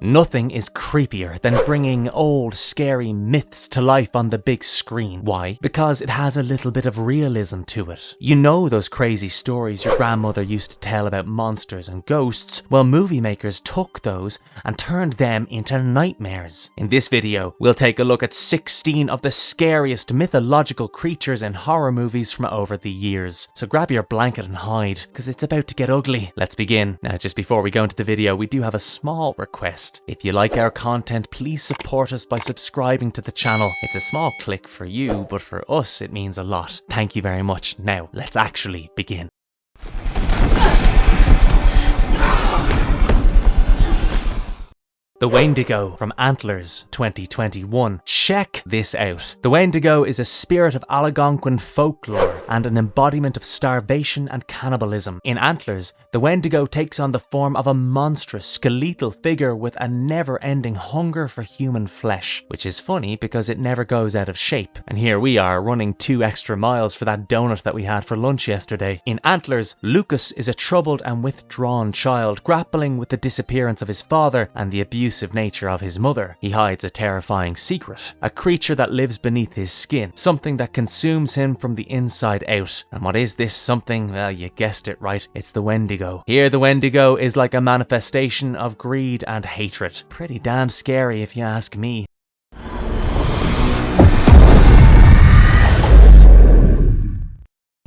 Nothing is creepier than bringing old scary myths to life on the big screen. Why? Because it has a little bit of realism to it. You know those crazy stories your grandmother used to tell about monsters and ghosts? Well, movie makers took those and turned them into nightmares. In this video, we'll take a look at 16 of the scariest mythological creatures in horror movies from over the years. So grab your blanket and hide, because it's about to get ugly. Let's begin. Now, just before we go into the video, we do have a small request. If you like our content, please support us by subscribing to the channel. It's a small click for you, but for us it means a lot. Thank you very much. Now, let's actually begin. The Wendigo from Antlers 2021. Check this out. The Wendigo is a spirit of Algonquin folklore and an embodiment of starvation and cannibalism. In Antlers, the Wendigo takes on the form of a monstrous, skeletal figure with a never-ending hunger for human flesh, which is funny because it never goes out of shape. And here we are running 2 extra miles for that donut that we had for lunch yesterday. In Antlers, Lucas is a troubled and withdrawn child grappling with the disappearance of his father and the abusive nature of his mother. He hides a terrifying secret, a creature that lives beneath his skin, something that consumes him from the inside out. And what is this something? Well, you guessed it right, it's the Wendigo. Here the Wendigo is like a manifestation of greed and hatred. Pretty damn scary if you ask me.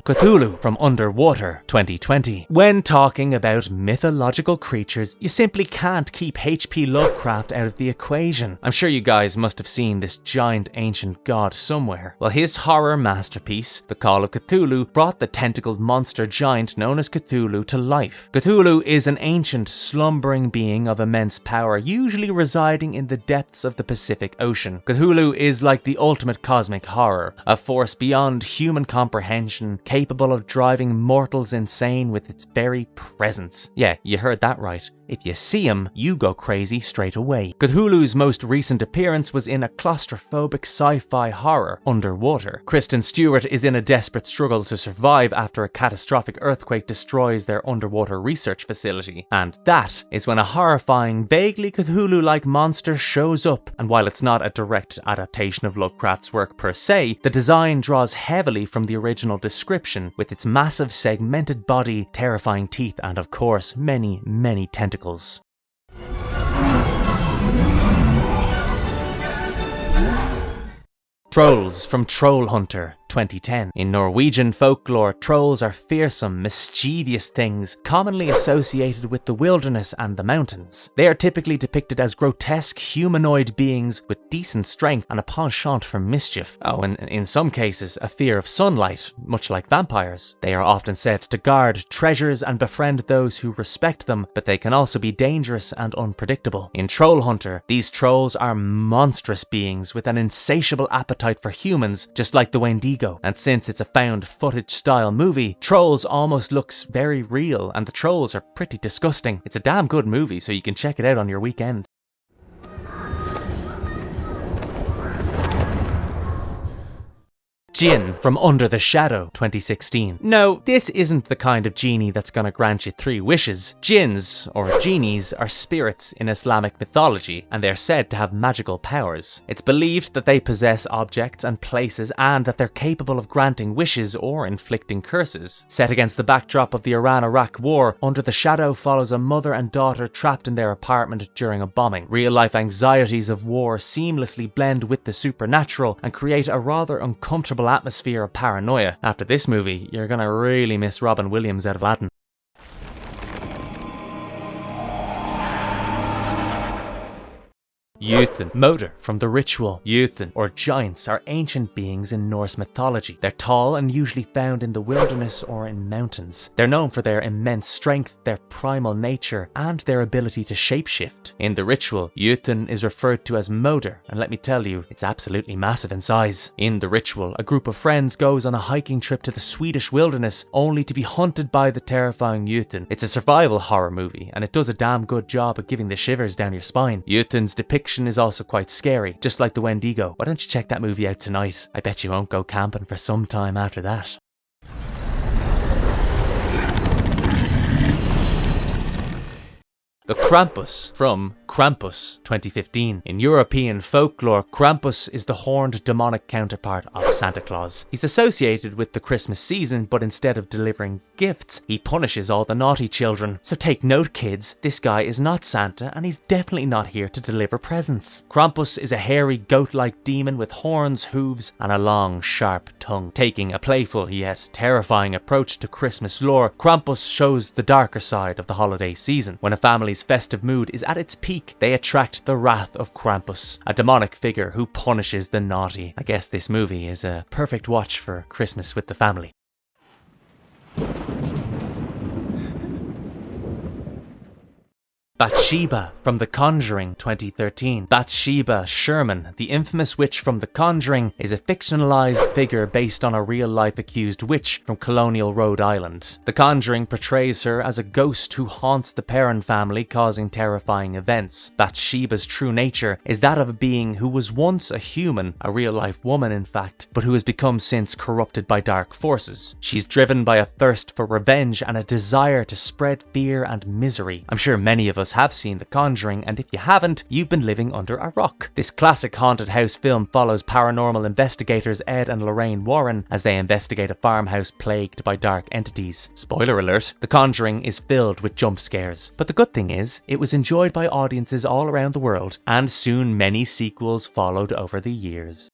Cthulhu from Underwater 2020. When talking about mythological creatures, you simply can't keep H.P. Lovecraft out of the equation. I'm sure you guys must have seen this giant ancient god somewhere. Well, his horror masterpiece, The Call of Cthulhu, brought the tentacled monster giant known as Cthulhu to life. Cthulhu is an ancient, slumbering being of immense power, usually residing in the depths of the Pacific Ocean. Cthulhu is like the ultimate cosmic horror, a force beyond human comprehension, capable of driving mortals insane with its very presence. Yeah, you heard that right. If you see him, you go crazy straight away. Cthulhu's most recent appearance was in a claustrophobic sci-fi horror, Underwater. Kristen Stewart is in a desperate struggle to survive after a catastrophic earthquake destroys their underwater research facility. And that is when a horrifying, vaguely Cthulhu-like monster shows up. And while it's not a direct adaptation of Lovecraft's work per se, the design draws heavily from the original description, with its massive segmented body, terrifying teeth, and of course, many tentacles. Trolls from Troll Hunter 2010. In Norwegian folklore, trolls are fearsome, mischievous things commonly associated with the wilderness and the mountains. They are typically depicted as grotesque humanoid beings with decent strength and a penchant for mischief. Oh, and in some cases, a fear of sunlight, much like vampires. They are often said to guard treasures and befriend those who respect them, but they can also be dangerous and unpredictable. In Troll Hunter, these trolls are monstrous beings with an insatiable appetite for humans, just like the Wendigo. And since it's a found footage style movie, Trolls almost looks very real, and the trolls are pretty disgusting. It's a damn good movie, so you can check it out on your weekend. Jinn from Under the Shadow 2016. No, this isn't the kind of genie that's gonna grant you 3 wishes. Jinns, or genies, are spirits in Islamic mythology, and they're said to have magical powers. It's believed that they possess objects and places, and that they're capable of granting wishes or inflicting curses. Set against the backdrop of the Iran-Iraq War, Under the Shadow follows a mother and daughter trapped in their apartment during a bombing. Real-life anxieties of war seamlessly blend with the supernatural and create a rather uncomfortable atmosphere of paranoia. After this movie, you're gonna really miss Robin Williams out of Aladdin. Jotun. Motor from The Ritual. Jotun, or giants, are ancient beings in Norse mythology. They're tall and usually found in the wilderness or in mountains. They're known for their immense strength, their primal nature, and their ability to shapeshift. In The Ritual, Jotun is referred to as Motor, and let me tell you, it's absolutely massive in size. In The Ritual, a group of friends goes on a hiking trip to the Swedish wilderness only to be hunted by the terrifying Jotun. It's a survival horror movie, and it does a damn good job of giving the shivers down your spine. Jotun's depiction is also quite scary, just like the Wendigo. Why don't you check that movie out tonight? I bet you won't go camping for some time after that. The Krampus from Krampus 2015. In European folklore, Krampus is the horned demonic counterpart of Santa Claus. He's associated with the Christmas season, but instead of delivering gifts, he punishes all the naughty children. So take note, kids, this guy is not Santa and he's definitely not here to deliver presents. Krampus is a hairy goat-like demon with horns, hooves and a long, sharp tongue. Taking a playful yet terrifying approach to Christmas lore, Krampus shows the darker side of the holiday season. When a family's festive mood is at its peak, they attract the wrath of Krampus, a demonic figure who punishes the naughty. I guess this movie is a perfect watch for Christmas with the family. Sheba from The Conjuring 2013. Sheba Sherman, the infamous witch from The Conjuring, is a fictionalized figure based on a real-life accused witch from colonial Rhode Island. The Conjuring portrays her as a ghost who haunts the Perron family, causing terrifying events. Sheba's true nature is that of a being who was once a human, a real-life woman in fact, but who has become since corrupted by dark forces. She's driven by a thirst for revenge and a desire to spread fear and misery. I'm sure many of us have seen The Conjuring, and if you haven't, you've been living under a rock. This classic haunted house film follows paranormal investigators Ed and Lorraine Warren as they investigate a farmhouse plagued by dark entities. Spoiler alert, The Conjuring is filled with jump scares. But the good thing is, it was enjoyed by audiences all around the world, and soon many sequels followed over the years.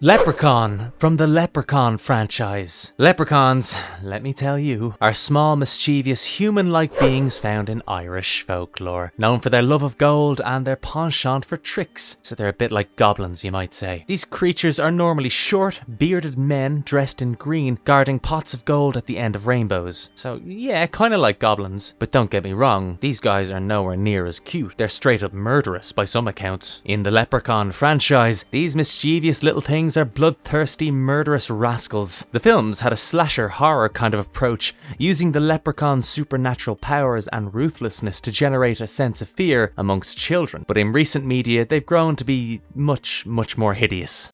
Leprechaun from the Leprechaun franchise. Leprechauns, let me tell you, are small, mischievous, human-like beings found in Irish folklore, known for their love of gold and their penchant for tricks, so they're a bit like goblins, you might say. These creatures are normally short, bearded men dressed in green, guarding pots of gold at the end of rainbows. So yeah, kinda like goblins, but don't get me wrong, these guys are nowhere near as cute. They're straight up murderous by some accounts. In the Leprechaun franchise, these mischievous little things are bloodthirsty, murderous rascals. The films had a slasher horror kind of approach, using the leprechaun's supernatural powers and ruthlessness to generate a sense of fear amongst children. But in recent media, they've grown to be much more hideous.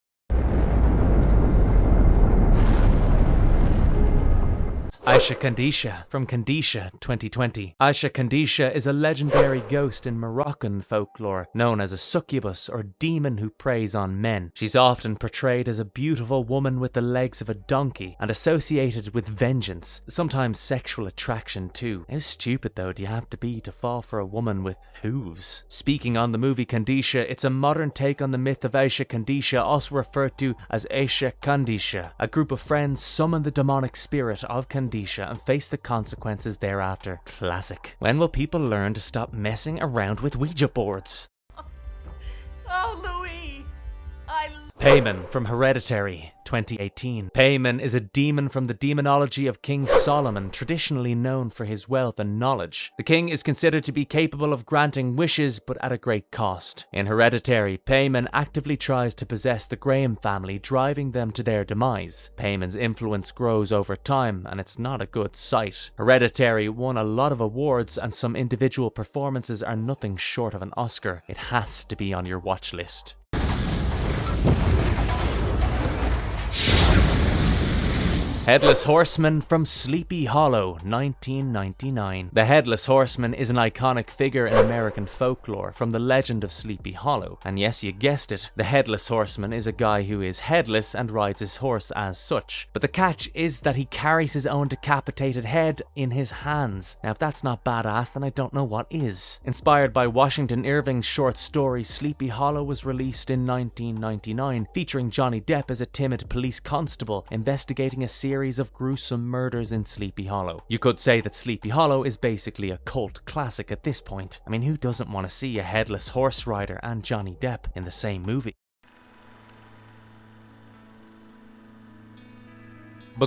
Aisha Kandisha from Kandisha 2020. Aisha Kandisha is a legendary ghost in Moroccan folklore, known as a succubus or demon who preys on men. She's often portrayed as a beautiful woman with the legs of a donkey and associated with vengeance, sometimes sexual attraction too. How stupid though do you have to be to fall for a woman with hooves? Speaking on the movie Kandisha, it's a modern take on the myth of Aisha Kandisha, also referred to as Aisha Kandisha. A group of friends summon the demonic spirit of Kandisha and face the consequences thereafter. Classic. When will people learn to stop messing around with Ouija boards? Oh, Louis! Payman from Hereditary 2018. Payman is a demon from the demonology of King Solomon, traditionally known for his wealth and knowledge. The king is considered to be capable of granting wishes, but at a great cost. In Hereditary, Payman actively tries to possess the Graham family, driving them to their demise. Payman's influence grows over time, and it's not a good sight. Hereditary won a lot of awards, and some individual performances are nothing short of an Oscar. It has to be on your watch list. Headless Horseman from Sleepy Hollow 1999. The Headless Horseman is an iconic figure in American folklore from the legend of Sleepy Hollow. And yes, you guessed it, the Headless Horseman is a guy who is headless and rides his horse as such. But the catch is that he carries his own decapitated head in his hands. Now if that's not badass, then I don't know what is. Inspired by Washington Irving's short story Sleepy Hollow was released in 1999, featuring Johnny Depp as a timid police constable investigating a series of gruesome murders in Sleepy Hollow. You could say that Sleepy Hollow is basically a cult classic at this point. I mean, who doesn't want to see a headless horse rider and Johnny Depp in the same movie?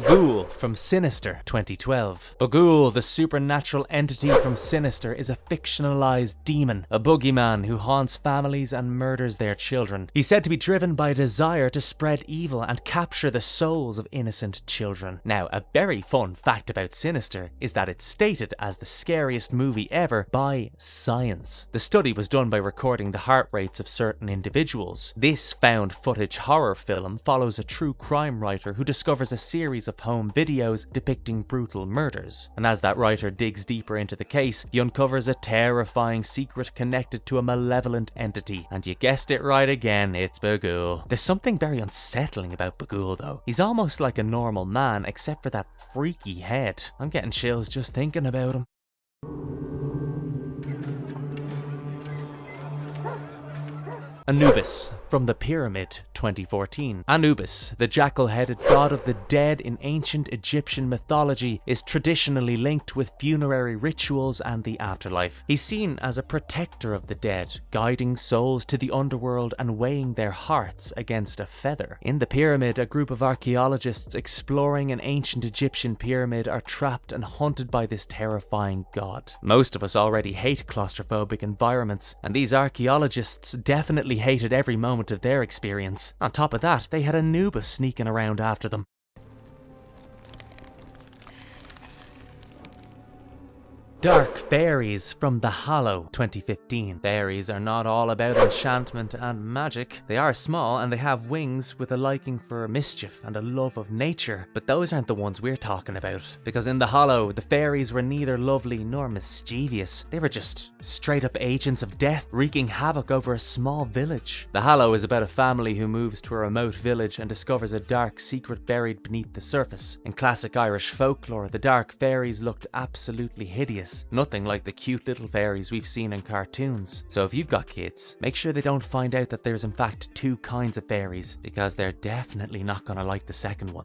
Buul from Sinister 2012. Buul, the supernatural entity from Sinister, is a fictionalized demon, a boogeyman who haunts families and murders their children. He's said to be driven by a desire to spread evil and capture the souls of innocent children. Now, a very fun fact about Sinister is that it's stated as the scariest movie ever by science. The study was done by recording the heart rates of certain individuals. This found footage horror film follows a true crime writer who discovers a series series of home videos depicting brutal murders. And as that writer digs deeper into the case, he uncovers a terrifying secret connected to a malevolent entity. And you guessed it right again, it's Buul. There's something very unsettling about Buul though. He's almost like a normal man except for that freaky head. I'm getting chills just thinking about him. Anubis, from the Pyramid, 2014. Anubis, the jackal-headed god of the dead in ancient Egyptian mythology, is traditionally linked with funerary rituals and the afterlife. He's seen as a protector of the dead, guiding souls to the underworld and weighing their hearts against a feather. In the pyramid, a group of archaeologists exploring an ancient Egyptian pyramid are trapped and hunted by this terrifying god. Most of us already hate claustrophobic environments, and these archaeologists definitely hated every moment of their experience. On top of that, they had Anubis sneaking around after them. Dark Fairies from The Hollow, 2015. Fairies are not all about enchantment and magic. They are small and they have wings with a liking for mischief and a love of nature, but those aren't the ones we're talking about. Because in The Hollow, the fairies were neither lovely nor mischievous. They were just straight up agents of death, wreaking havoc over a small village. The Hollow is about a family who moves to a remote village and discovers a dark secret buried beneath the surface. In classic Irish folklore, the dark fairies looked absolutely hideous. Nothing like the cute little fairies we've seen in cartoons. So if you've got kids, make sure they don't find out that there's in fact two kinds of fairies, because they're definitely not gonna like the second one.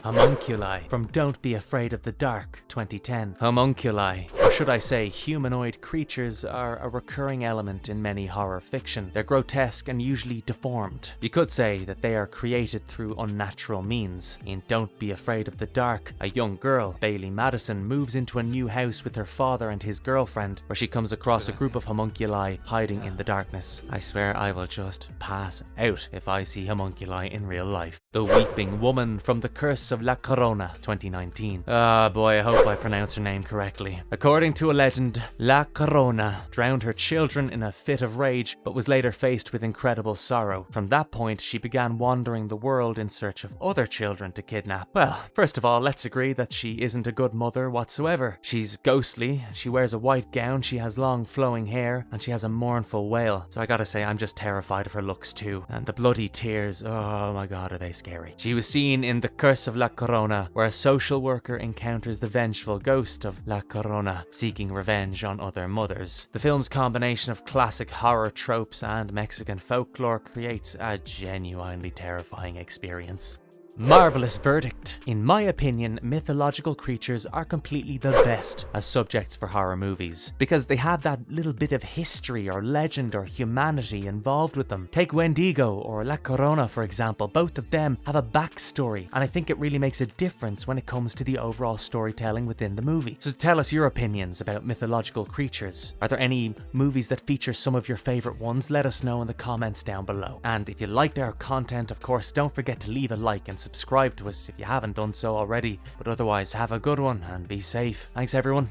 Homunculi, from Don't Be Afraid of the Dark, 2010. Homunculi, or should I say humanoid creatures, are a recurring element in many horror fiction. They're grotesque and usually deformed. You could say that they are created through unnatural means. In Don't Be Afraid of the Dark, a young girl, Bailey Madison, moves into a new house with her father and his girlfriend, where she comes across a group of homunculi hiding in the darkness. I swear I will just pass out if I see homunculi in real life. The Weeping Woman, from The Curse of Larona, 2019. Ah boy, I hope I pronounced her name correctly. According to a legend, Larona drowned her children in a fit of rage, but was later faced with incredible sorrow. From that point, she began wandering the world in search of other children to kidnap. Well, first of all, let's agree that she isn't a good mother whatsoever. She's ghostly, she wears a white gown, she has long flowing hair, and she has a mournful wail. So I gotta say, I'm just terrified of her looks too. And the bloody tears, oh my god, are they scary. She was seen in The Curse of Larona, where a social worker encounters the vengeful ghost of Larona, seeking revenge on other mothers. The film's combination of classic horror tropes and Mexican folklore creates a genuinely terrifying experience. Marvelous verdict. In my opinion, mythological creatures are completely the best as subjects for horror movies, because they have that little bit of history or legend or humanity involved with them. Take Wendigo or La Llorona for example. Both of them have a backstory, and I think it really makes a difference when it comes to the overall storytelling within the movie. So tell us your opinions about mythological creatures. Are there any movies that feature some of your favorite ones? Let us know in the comments down below. And if you liked our content, of course, don't forget to leave a like and subscribe to us if you haven't done so already. But otherwise, have a good one and be safe. Thanks everyone.